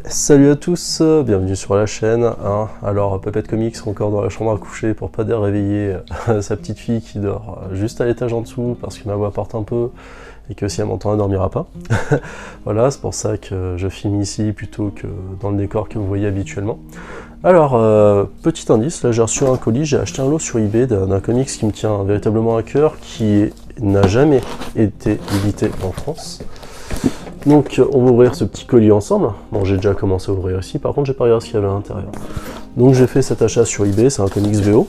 Salut à tous, bienvenue sur la chaîne. Alors, Papette Comics encore dans la chambre à coucher pour pas réveiller sa petite fille qui dort juste à l'étage en dessous parce que ma voix porte un peu et que si elle m'entend elle dormira pas. Voilà, c'est pour ça que je filme ici plutôt que dans le décor que vous voyez habituellement. Alors, petit indice, là j'ai reçu un colis, j'ai acheté un lot sur eBay d'un comics qui me tient véritablement à cœur, qui n'a jamais été édité en France. Donc on va ouvrir ce petit colis ensemble. Bon, j'ai déjà commencé à ouvrir ici, par contre j'ai pas regardé ce qu'il y avait à l'intérieur. Donc j'ai fait cet achat sur eBay, c'est un comics VO.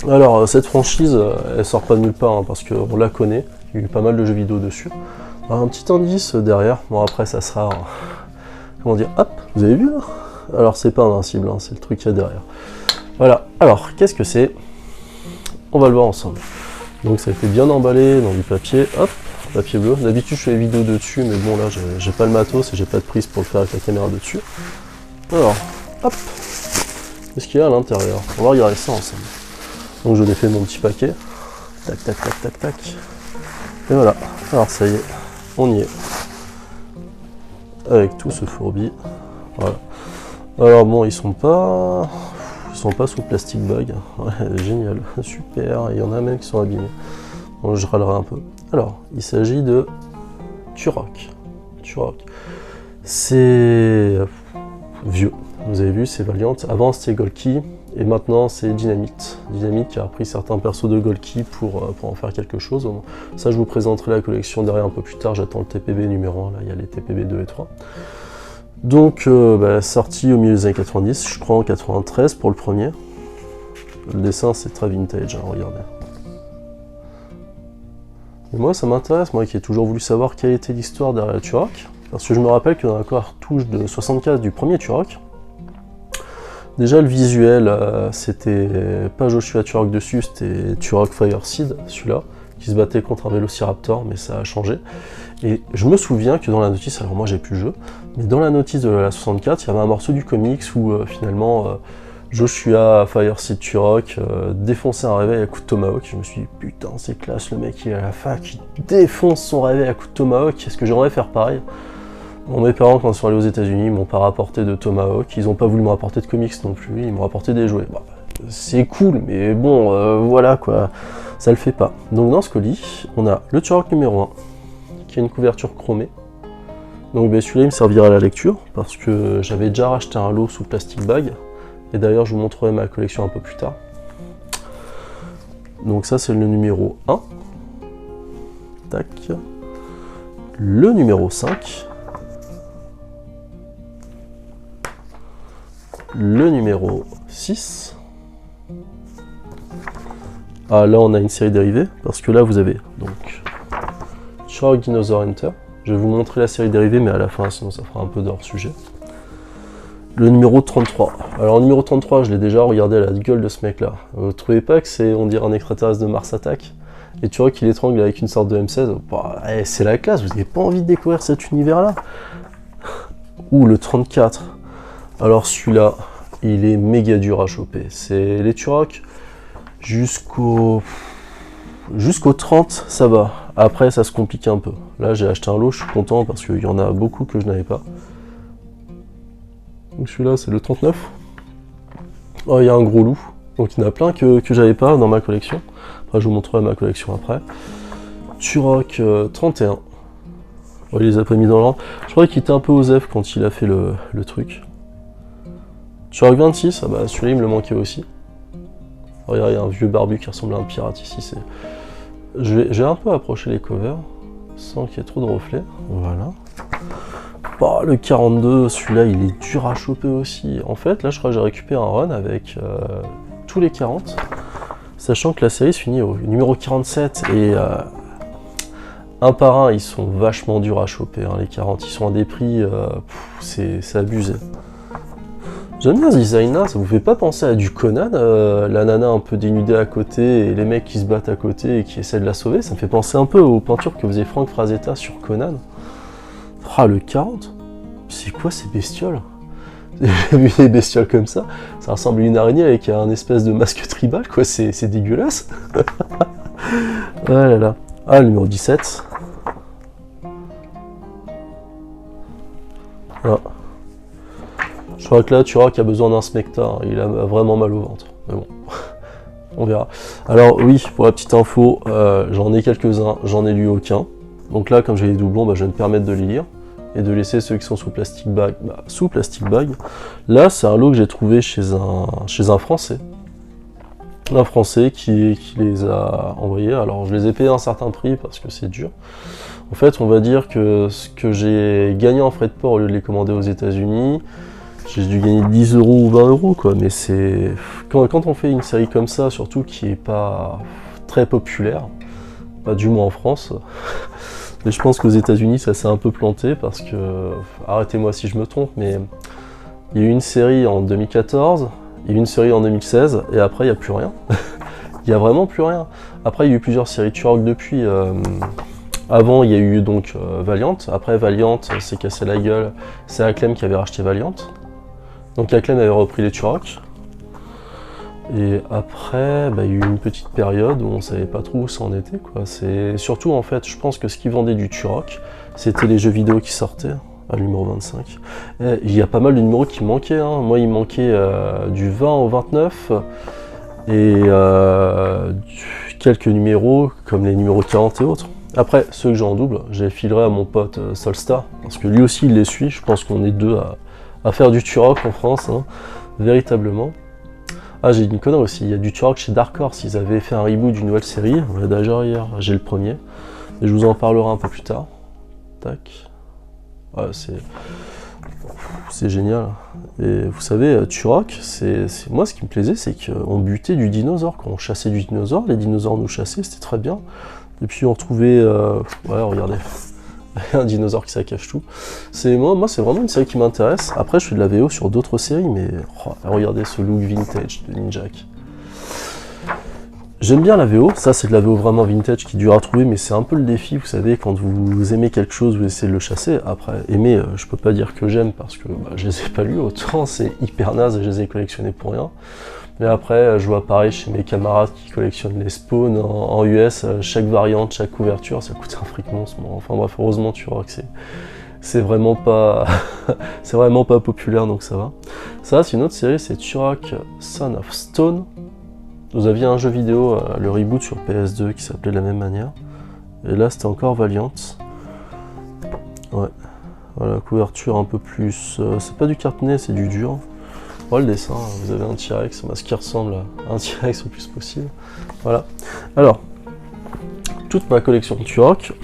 Alors cette franchise, elle sort pas de nulle part, hein, parce qu'on la connaît, il y a eu pas mal de jeux vidéo dessus. Alors, un petit indice derrière, bon après ça sera, comment dire, hop, vous avez vu là? Alors c'est pas invincible, hein, c'est le truc qu'il y a derrière. Voilà, alors qu'est-ce que c'est? On va le voir ensemble. Donc ça a été bien emballé dans du papier, hop, papier bleu. D'habitude je fais des vidéos dessus, mais bon là j'ai pas le matos et j'ai pas de prise pour le faire avec la caméra dessus. Alors, hop, qu'est-ce qu'il y a à l'intérieur? On va regarder ça ensemble. Donc je défais mon petit paquet. Tac, tac, tac, tac, tac. Et voilà, alors ça y est, on y est. Avec tout ce fourbi. Voilà. Alors bon, ils sont pas sous plastic bag. Ouais, génial, super. Il y en a même qui sont abîmés. Bon, je râlerai un peu. Alors, il s'agit de Turok. C'est vieux. Vous avez vu, c'est Valiant. Avant, c'était Golki. Et maintenant, c'est Dynamite. Dynamite qui a repris certains persos de Golki pour en faire quelque chose. Ça, je vous présenterai la collection derrière un peu plus tard. J'attends le TPB numéro 1. Là, il y a les TPB 2 et 3. Donc, sorti au milieu des années 90, je crois en 93 pour le premier. Le dessin, c'est très vintage, hein, regardez. Et moi, ça m'intéresse, moi qui ai toujours voulu savoir quelle était l'histoire derrière Turok, parce que je me rappelle que dans la cartouche de 64 du premier Turok, déjà le visuel, c'était pas Joshua Turok dessus, c'était Turok Fireseed, celui-là, qui se battait contre un Vélociraptor, mais ça a changé. Et je me souviens que dans la notice, alors moi j'ai plus le jeu, mais dans la notice de la 64, il y avait un morceau du comics où finalement Joshua Fireseed Turok défonçait un réveil à coup de tomahawk. Je me suis dit putain c'est classe, le mec il est à la fac, il défonce son réveil à coup de tomahawk, est-ce que j'aimerais faire pareil? Bon, mes parents quand ils sont allés aux États-Unis, ils m'ont pas rapporté de tomahawk, ils ont pas voulu me rapporter de comics non plus, ils m'ont rapporté des jouets. Bon, c'est cool, mais bon voilà quoi, ça le fait pas. Donc dans ce colis, on a le Turok numéro 1, qui a une couverture chromée. Donc celui-là il me servira à la lecture, parce que j'avais déjà racheté un lot sous plastic bag. Et d'ailleurs, je vous montrerai ma collection un peu plus tard. Donc ça, c'est le numéro 1. Tac. Le numéro 5. Le numéro 6. Ah, là, on a une série dérivée, parce que là, vous avez donc Turok Dinosaur Hunter. Je vais vous montrer la série dérivée, mais à la fin, sinon ça fera un peu d'hors sujet. Le numéro 33. Alors, le numéro 33, je l'ai déjà regardé à la gueule de ce mec-là. Vous trouvez pas que c'est, on dirait, un extraterrestre de Mars Attack? Et tu vois qu'il étrangle avec une sorte de M16. Bah, c'est la classe, vous n'avez pas envie de découvrir cet univers-là? Ouh, le 34. Alors, celui-là, il est méga dur à choper. C'est les Turok jusqu'au 30, ça va. Après, ça se complique un peu. Là, j'ai acheté un lot, je suis content parce qu'il y en a beaucoup que je n'avais pas. Donc celui-là c'est le 39. Oh, il y a un gros loup. Donc il y en a plein que j'avais pas dans ma collection. Enfin, je vous montrerai ma collection après. Turok 31. Oh, il les a pas mis dans l'ordre. Je crois qu'il était un peu osef quand il a fait le truc. Turok 26, ah bah celui-là il me le manquait aussi. Regardez, il y a un vieux barbu qui ressemble à un pirate ici. J'ai un peu approché les covers sans qu'il y ait trop de reflets. Voilà. Oh, le 42, celui-là, il est dur à choper aussi. En fait, là, je crois que j'ai récupéré un run avec tous les 40, sachant que la série se finit au numéro 47, et un par un, ils sont vachement durs à choper, hein, les 40. Ils sont à des prix, c'est abusé. J'aime bien ce design-là, ça vous fait pas penser à du Conan, la nana un peu dénudée à côté, et les mecs qui se battent à côté et qui essaient de la sauver? Ça me fait penser un peu aux peintures que faisait Frank Frazetta sur Conan. Ah, le 40, c'est quoi ces bestioles? J'ai vu des bestioles comme ça ressemble à une araignée avec un espèce de masque tribal, quoi, c'est dégueulasse. Ah là là. Ah, le numéro 17. Ah. Je crois que là, Turok a besoin d'un smecta, hein. Il a vraiment mal au ventre. Mais bon, on verra. Alors oui, pour la petite info, j'en ai quelques-uns, j'en ai lu aucun. Donc là, comme j'ai les doublons, je vais me permettre de les lire. Et de laisser ceux qui sont sous plastic bag, sous plastic bag. Là, c'est un lot que j'ai trouvé chez un Français. Un Français qui les a envoyés. Alors, je les ai payés à un certain prix parce que c'est dur. En fait, on va dire que ce que j'ai gagné en frais de port au lieu de les commander aux États-Unis, j'ai dû gagner 10 € ou 20 €, quoi. Mais c'est. Quand on fait une série comme ça, surtout qui est pas très populaire, pas du moins en France. Mais je pense qu'aux États-Unis, ça s'est un peu planté parce que, arrêtez-moi si je me trompe, mais il y a eu une série en 2014, il y a eu une série en 2016, et après, il n'y a plus rien. Il n'y a vraiment plus rien. Après, il y a eu plusieurs séries Turok depuis. Avant, il y a eu donc Valiant. Après, Valiant s'est cassé la gueule. C'est Acclaim qui avait racheté Valiant. Donc Acclaim avait repris les Turok. Et après, il y a eu une petite période où on savait pas trop où ça en était, quoi. C'est surtout, en fait, je pense que ce qui vendait du Turok, c'était les jeux vidéo qui sortaient, à numéro 25. Et il y a pas mal de numéros qui manquaient, hein. Moi, il manquait du 20 au 29, et quelques numéros, comme les numéros 40 et autres. Après, ceux que j'ai en double, je les filerai à mon pote Solstar, parce que lui aussi, il les suit. Je pense qu'on est deux à faire du Turok en France, hein, véritablement. Ah, j'ai dit une connerie aussi, il y a du Turok chez Dark Horse, ils avaient fait un reboot d'une nouvelle série, d'ailleurs hier j'ai le premier, et je vous en parlerai un peu plus tard. Tac. Ouais, c'est génial. Et vous savez, Turok, moi ce qui me plaisait, c'est qu'on butait du dinosaure, quand on chassait du dinosaure, les dinosaures nous chassaient, c'était très bien. Et puis on trouvait, ouais, regardez, un dinosaure qui saccage tout. Moi c'est vraiment une série qui m'intéresse. Après je fais de la VO sur d'autres séries, mais regardez ce look vintage de Ninjak. J'aime bien la VO, ça c'est de la VO vraiment vintage qui dure à trouver, mais c'est un peu le défi, vous savez, quand vous aimez quelque chose, vous essayez de le chasser. Après, aimer, je peux pas dire que j'aime parce que je les ai pas lus, autant c'est hyper naze et je les ai collectionnés pour rien. Mais après, je vois pareil chez mes camarades qui collectionnent les spawns en US, chaque variante, chaque couverture, ça coûte un fric monstre. Enfin bref, heureusement Turok, c'est vraiment pas c'est vraiment pas populaire, donc ça va. Ça, c'est une autre série, c'est Turok Son of Stone. Vous aviez un jeu vidéo, le reboot sur PS2 qui s'appelait de la même manière. Et là, c'était encore Valiant. Ouais. Voilà, couverture un peu plus... c'est pas du cartonné, c'est du dur. Voilà le dessin, vous avez un T-Rex, ce qui ressemble à un T-Rex au plus possible. Voilà. Alors, toute ma collection Turok.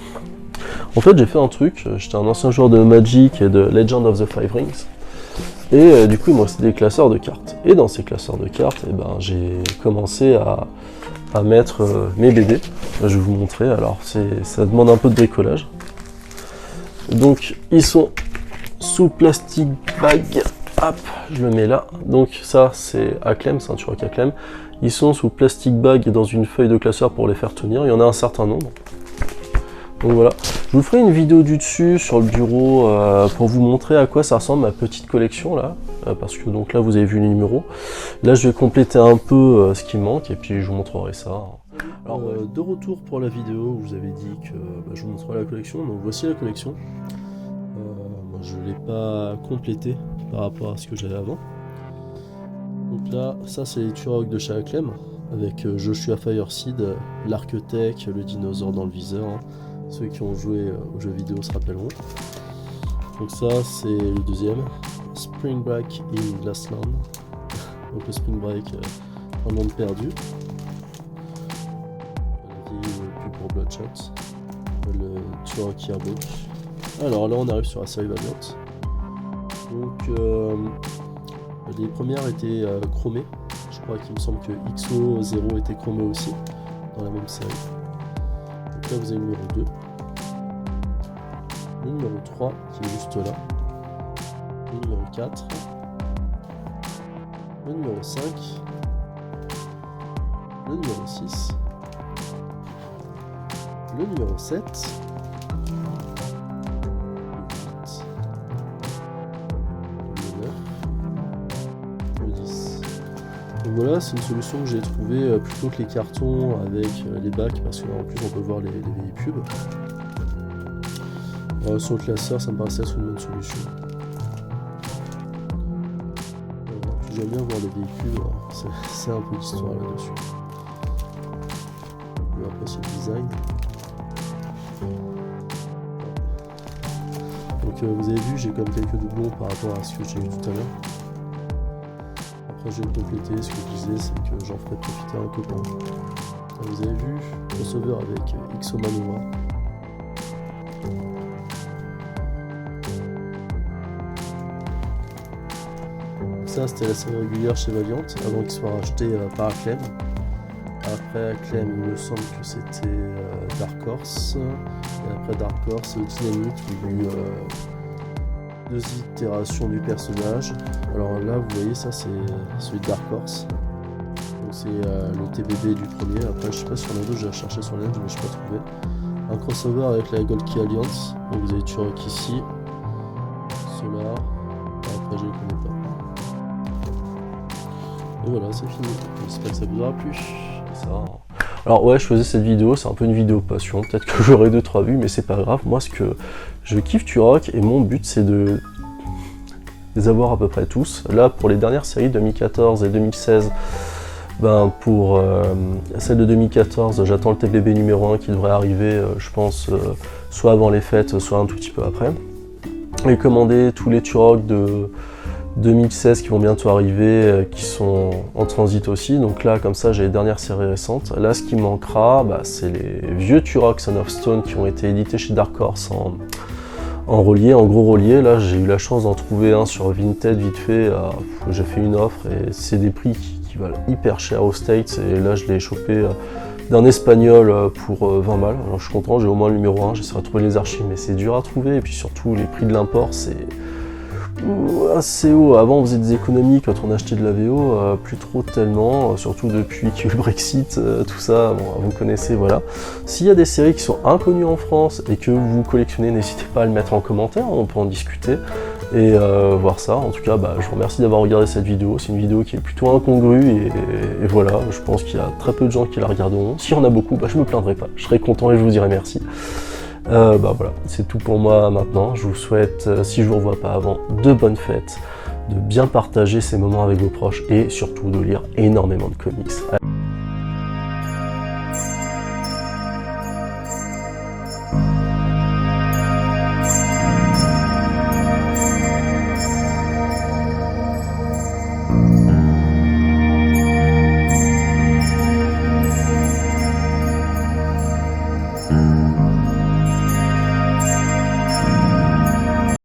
En fait, j'ai fait un truc, j'étais un ancien joueur de Magic et de Legend of the Five Rings. Et du coup, il me restait des classeurs de cartes. Et dans ces classeurs de cartes, j'ai commencé à mettre mes BD. Je vais vous montrer, alors ça demande un peu de bricolage. Donc, ils sont sous plastic bag. Hop, je le mets là. Donc ça, c'est Acclaim, c'est un Turok Acclaim. Ils sont sous plastic bag dans une feuille de classeur pour les faire tenir. Il y en a un certain nombre. Donc voilà. Je vous ferai une vidéo du dessus sur le bureau pour vous montrer à quoi ça ressemble ma petite collection là. Parce que donc là, vous avez vu les numéros. Là, je vais compléter un peu ce qui manque et puis je vous montrerai ça. Alors, de retour pour la vidéo, je vous avais dit que je vous montrerai la collection. Donc voici la collection. Je ne l'ai pas complété par rapport à ce que j'avais avant. Donc là, ça c'est les Turok de chez Acclaim, avec Joshua Fireseed, l'Architecte, le dinosaure dans le viseur. Hein. Ceux qui ont joué aux jeux vidéo se rappelleront. Donc ça c'est le deuxième, Spring Break in Glassland. Donc le Spring Break, un monde perdu. La vie plus pour Bloodshot. Le Turok Yearbook. Alors là on arrive sur la série Valiant. Donc les premières étaient chromées. Je crois qu'il me semble que XO0 était chromé aussi dans la même série. Donc là vous avez le numéro 2. Le numéro 3 qui est juste là. Le numéro 4. Le numéro 5. Le numéro 6. Le numéro 7. Donc voilà, c'est une solution que j'ai trouvée plutôt que les cartons avec les bacs, parce qu'en plus on peut voir les vieilles pubs. Sur le classeur, ça me paraissait être une bonne solution. J'aime bien voir les véhicules, c'est un peu d'histoire là-dessus. On va apprécier le design. Donc vous avez vu, j'ai quand même quelques doublons par rapport à ce que j'ai eu tout à l'heure. Après j'ai complété, ce que je disais, c'est que j'en ferai profiter un copain. Vous avez vu, crossover avec Xomanova. Ça c'était la série régulière chez Valiant, avant qu'il soit racheté par Acclaim. Après Acclaim, il me semble que c'était Dark Horse. Et après Dark Horse, Dynamite, il y a eu 2 itérations du personnage. Alors là, vous voyez, ça c'est celui de Dark Horse. Donc c'est le TBB du premier. Après, je sais pas si on a d'autres, j'ai cherché sur le net, mais je n'ai pas trouvé. Un crossover avec la Gold Key Alliance. Donc vous avez Turok ici. Ceux-là. Après, je les connais pas. Et voilà, c'est fini. J'espère que ça vous aura plu. Ça. Alors ouais, je faisais cette vidéo, c'est un peu une vidéo passion, peut-être que j'aurai 2-3 vues, mais c'est pas grave. Moi, ce que je kiffe Turok, et mon but, c'est de les avoir à peu près tous. Là, pour les dernières séries 2014 et 2016, ben pour celle de 2014, j'attends le TBB numéro 1 qui devrait arriver, je pense, soit avant les fêtes, soit un tout petit peu après. Et commander tous les Turok de 2016 qui vont bientôt arriver, qui sont en transit aussi. Donc là, comme ça, j'ai les dernières séries récentes. Là, ce qui manquera, c'est les vieux Turok Son of Stone qui ont été édités chez Dark Horse en relié, en gros relié. Là, j'ai eu la chance d'en trouver un sur Vinted vite fait. J'ai fait une offre et c'est des prix qui valent hyper cher aux States. Et là, je l'ai chopé d'un espagnol pour 20 balles. Alors, je suis content, j'ai au moins le numéro 1. J'essaierai de trouver les archives, mais c'est dur à trouver. Et puis surtout, les prix de l'import, c'est assez haut. Avant on faisait des économies quand on achetait de la VO, plus trop tellement, surtout depuis qu'il y a eu le Brexit, tout ça, bon, vous connaissez, voilà. S'il y a des séries qui sont inconnues en France et que vous collectionnez, n'hésitez pas à le mettre en commentaire, on peut en discuter et voir ça. En tout cas, je vous remercie d'avoir regardé cette vidéo, c'est une vidéo qui est plutôt incongrue et voilà, je pense qu'il y a très peu de gens qui la regarderont. S'il y en a beaucoup, je me plaindrai pas, je serai content et je vous dirai merci. Voilà, c'est tout pour moi maintenant. Je vous souhaite, si je vous revois pas avant, de bonnes fêtes, de bien partager ces moments avec vos proches et surtout de lire énormément de comics.